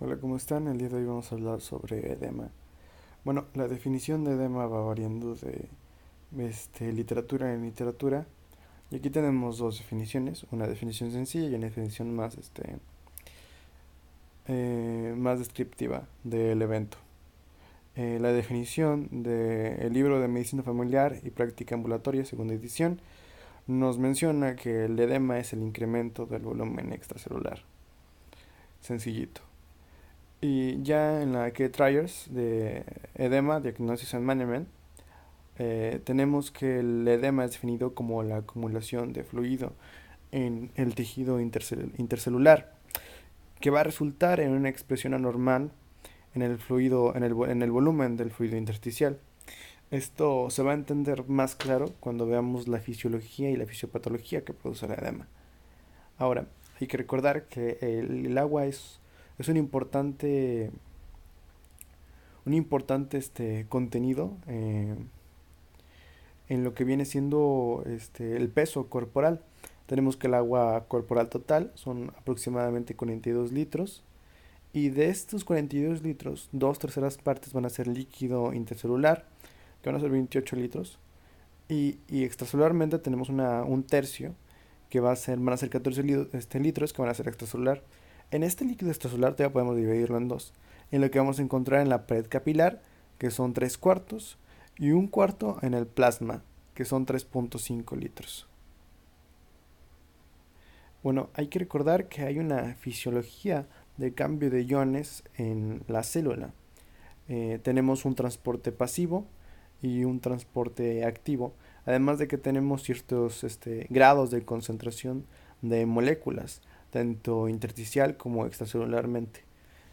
Hola, ¿cómo están? El día de hoy vamos a hablar sobre edema. Bueno, la definición de edema va variando de literatura en literatura. Y aquí tenemos dos definiciones, una definición sencilla y una definición más descriptiva del evento. La definición del libro de Medicina Familiar y Práctica Ambulatoria, segunda edición, nos menciona que el edema es el incremento del volumen extracelular. Sencillito. Y ya en la que Triers de edema, Diagnosis and Management, tenemos que el edema es definido como la acumulación de fluido en el tejido intercelular, que va a resultar en una expresión anormal en el fluido, en el volumen del fluido intersticial. Esto se va a entender más claro cuando veamos la fisiología y la fisiopatología que produce el edema. Ahora, hay que recordar que el agua es un importante contenido en lo que viene siendo el peso corporal. Tenemos que el agua corporal total son aproximadamente 42 litros. Y de estos 42 litros, dos terceras partes van a ser líquido intercelular, que van a ser 28 litros. Y extracelularmente tenemos un tercio, que van a ser 14 litros, que van a ser extracelular. En este líquido extracelular todavía podemos dividirlo en dos. En lo que vamos a encontrar en la pared capilar, que son 3 cuartos, y un cuarto en el plasma, que son 3,5 litros. Bueno, hay que recordar que hay una fisiología de cambio de iones en la célula. Tenemos un transporte pasivo y un transporte activo, además de que tenemos ciertos grados de concentración de moléculas, tanto intersticial como extracelularmente.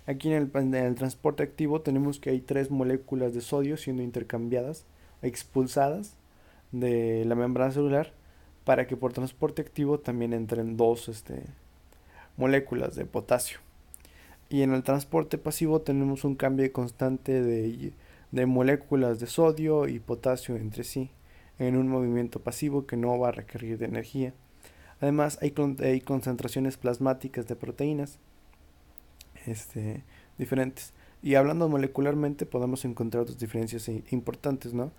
Aquí en el transporte activo tenemos que hay tres moléculas de sodio siendo intercambiadas, expulsadas de la membrana celular, para que por transporte activo también entren dos moléculas de potasio. Y en el transporte pasivo tenemos un cambio constante de moléculas de sodio y potasio entre sí, en un movimiento pasivo que no va a requerir de energía. Además, hay concentraciones plasmáticas de proteínas este, diferentes. Y hablando molecularmente, podemos encontrar otras diferencias importantes, ¿no?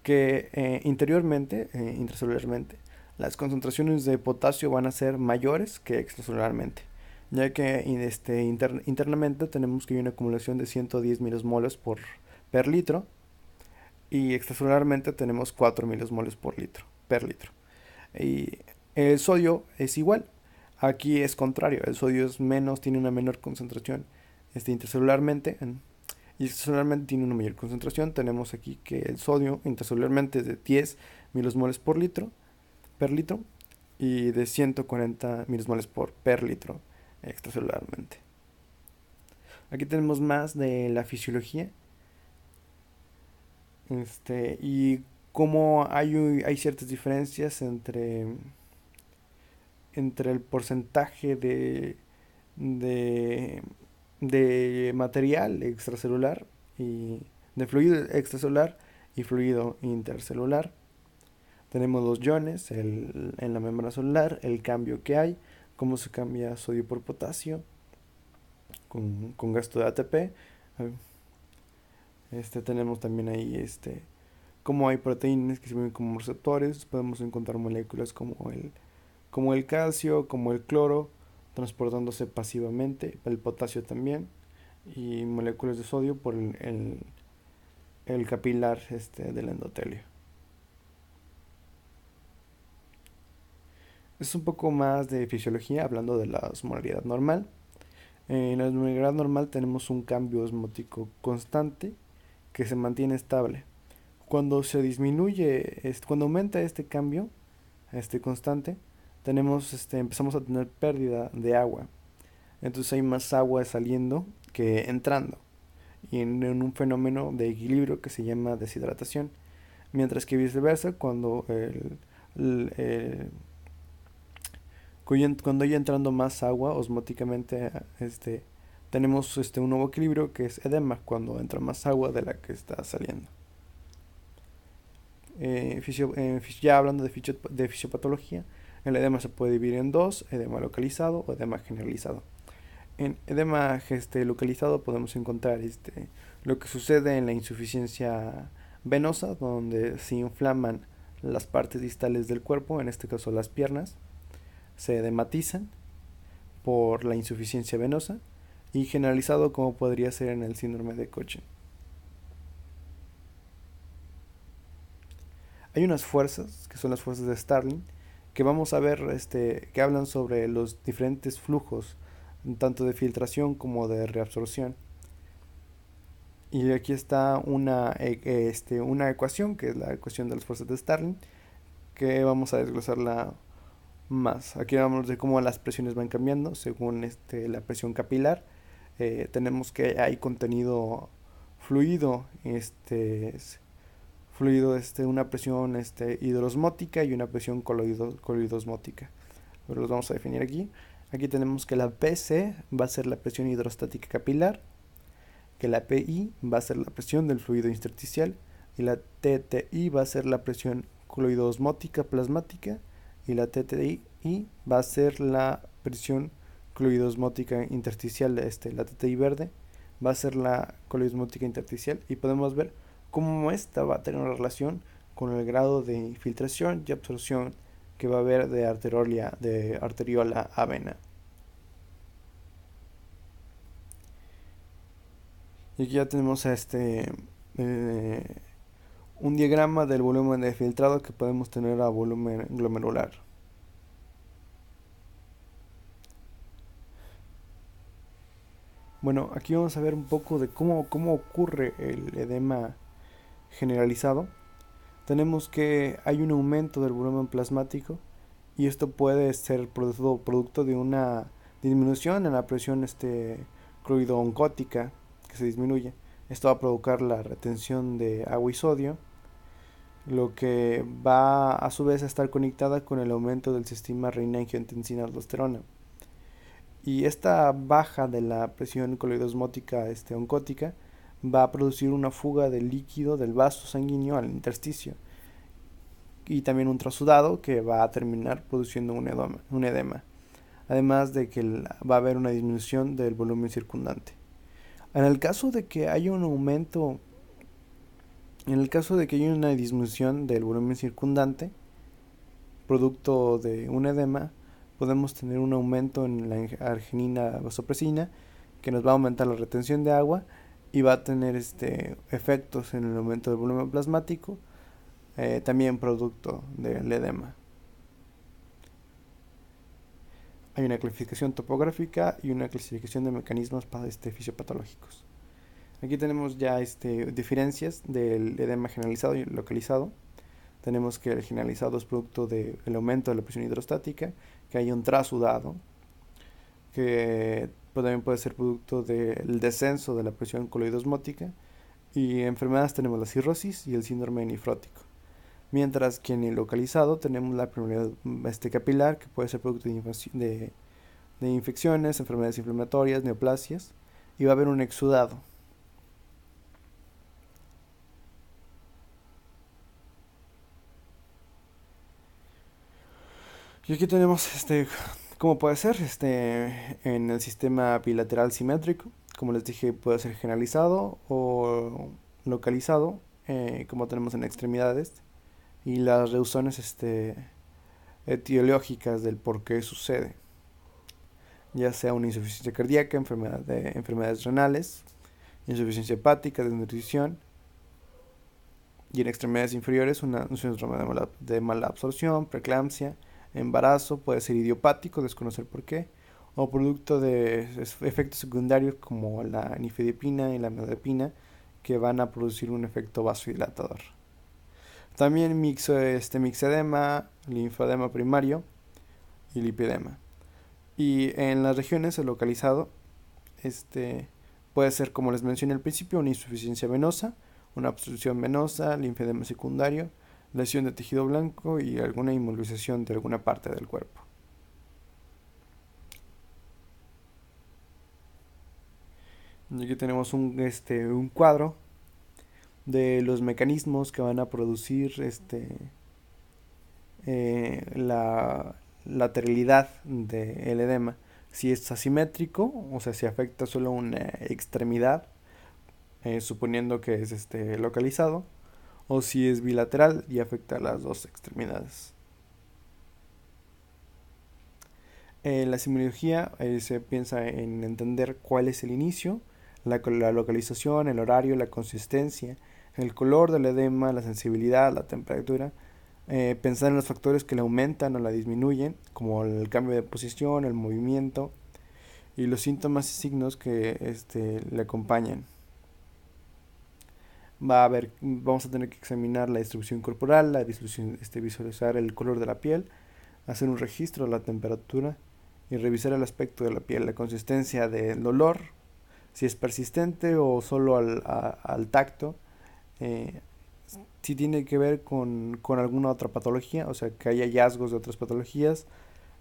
Que interiormente, intracelularmente, las concentraciones de potasio van a ser mayores que extracelularmente, ya que internamente tenemos que hay una acumulación de 110 milosmoles per litro, y extracelularmente tenemos 4 milosmoles per litro. Y el sodio es igual. Aquí es contrario, el sodio es menos, tiene una menor concentración intercelularmente, y extracelularmente tiene una mayor concentración. Tenemos aquí que el sodio intercelularmente es de 10 milosmoles per litro, y de 140 milosmoles per litro extracelularmente. Aquí tenemos más de la fisiología y cómo hay ciertas diferencias entre el porcentaje de, de material extracelular y de fluido extracelular y fluido intercelular. Tenemos los iones en la membrana celular, el cambio que hay, cómo se cambia sodio por potasio con gasto de ATP. Tenemos también ahí cómo hay proteínas que sirven como receptores. Podemos encontrar moléculas como el calcio, como el cloro, transportándose pasivamente, el potasio también, y moléculas de sodio por el capilar del endotelio. Es un poco más de fisiología, hablando de la osmolaridad normal. En la osmolaridad normal tenemos un cambio osmótico constante que se mantiene estable. Cuando se disminuye, cuando aumenta este cambio, constante, empezamos a tener pérdida de agua. Entonces hay más agua saliendo que entrando, y en un fenómeno de equilibrio que se llama deshidratación. Mientras que viceversa, el- cuando hay entrando más agua osmóticamente, tenemos un nuevo equilibrio que es edema, cuando entra más agua de la que está saliendo. Ya hablando de fisiopatología, el edema se puede dividir en dos: edema localizado o edema generalizado. En edema localizado podemos encontrar lo que sucede en la insuficiencia venosa, donde se inflaman las partes distales del cuerpo, en este caso las piernas, se edematizan por la insuficiencia venosa, y generalizado como podría ser en el síndrome de Cochin. Hay unas fuerzas, que son las fuerzas de Starling, que vamos a ver, que hablan sobre los diferentes flujos, tanto de filtración como de reabsorción. Y aquí está una ecuación, que es la ecuación de las fuerzas de Starling, que vamos a desglosarla más. Aquí vamos de cómo las presiones van cambiando según la presión capilar. Tenemos que hay contenido fluido, una presión hidrosmótica y una presión coloidosmótica. Pero los vamos a definir aquí. Aquí tenemos que la PC va a ser la presión hidrostática capilar, que la PI va a ser la presión del fluido intersticial, y la TTI va a ser la presión coloidosmótica plasmática, y la TTI va a ser la presión coloidosmótica intersticial, la TTI verde va a ser la coloidosmótica intersticial, y podemos ver cómo esta va a tener una relación con el grado de infiltración y absorción que va a haber de arteriola a vena. Y aquí ya tenemos eh, un diagrama del volumen de filtrado que podemos tener a volumen glomerular. Bueno, aquí vamos a ver un poco de cómo ocurre el edema generalizado. Tenemos que hay un aumento del volumen plasmático, y esto puede ser producto de una disminución en la presión cloidooncótica, que se disminuye. Esto va a provocar la retención de agua y sodio, lo que va a su vez a estar conectada con el aumento del sistema renina-angiotensina-aldosterona. Y esta baja de la presión coloidosmótica oncótica va a producir una fuga de líquido del vaso sanguíneo al intersticio, y también un trasudado que va a terminar produciendo un edema, además de que va a haber una disminución del volumen circundante. En el caso de que haya un aumento, en el caso de que haya una disminución del volumen circundante, producto de un edema, podemos tener un aumento en la arginina vasopresina, que nos va a aumentar la retención de agua y va a tener efectos en el aumento del volumen plasmático, también producto del edema. Hay una clasificación topográfica y una clasificación de mecanismos fisiopatológicos. Aquí tenemos ya diferencias del edema generalizado y localizado. Tenemos que el generalizado es producto del aumento de la presión hidrostática, que hay un trasudado, que también puede ser producto del descenso de la presión coloidosmótica, y enfermedades tenemos la cirrosis y el síndrome nefrótico. Mientras que en el localizado tenemos la permeabilidad capilar, que puede ser producto de infecciones, enfermedades inflamatorias, neoplasias, y va a haber un exudado. Y aquí tenemos cómo puede ser en el sistema bilateral simétrico. Como les dije, puede ser generalizado o localizado, como tenemos en extremidades, y las razones etiológicas del por qué sucede, ya sea una insuficiencia cardíaca, enfermedades renales, insuficiencia hepática, desnutrición, y en extremidades inferiores un síndrome de mala absorción, preeclampsia, embarazo, puede ser idiopático, desconocer por qué, o producto de efectos secundarios como la nifedipina y la amlodipina, que van a producir un efecto vasodilatador. También mixedema, linfedema primario y lipedema. Y en las regiones el localizado puede ser, como les mencioné al principio, una insuficiencia venosa, una obstrucción venosa, linfedema secundario, lesión de tejido blanco y alguna inmovilización de alguna parte del cuerpo. Y aquí tenemos un cuadro de los mecanismos que van a producir la lateralidad del edema. Si es asimétrico, o sea, si afecta solo una extremidad, suponiendo que es localizado, o si es bilateral y afecta a las dos extremidades. En la semiología se piensa en entender cuál es el inicio, la localización, el horario, la consistencia, el color del edema, la sensibilidad, la temperatura. Pensar en los factores que la aumentan o la disminuyen, como el cambio de posición, el movimiento y los síntomas y signos que le acompañan. Vamos a tener que examinar la distribución corporal, la visualizar el color de la piel, hacer un registro de la temperatura y revisar el aspecto de la piel, la consistencia del dolor, si es persistente o solo al tacto, eh, si tiene que ver con alguna otra patología, o sea, que haya hallazgos de otras patologías,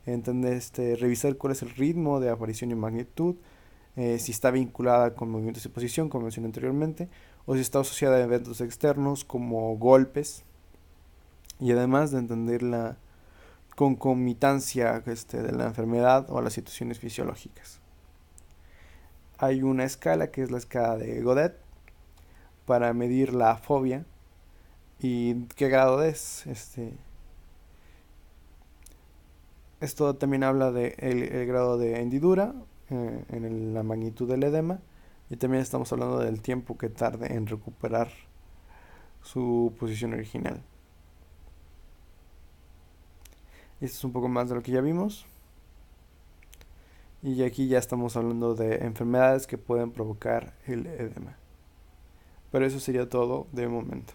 entender, revisar cuál es el ritmo de aparición y magnitud, si está vinculada con movimientos de posición, como mencioné anteriormente, o si está asociada a eventos externos como golpes, y además de entender la concomitancia de la enfermedad o las situaciones fisiológicas. Hay una escala que es la escala de Godet para medir la fobia y qué grado es. Esto también habla de el grado de hendidura, la magnitud del edema, y también estamos hablando del tiempo que tarde en recuperar su posición original. Esto es un poco más de lo que ya vimos. Y aquí ya estamos hablando de enfermedades que pueden provocar el edema. Pero eso sería todo de momento.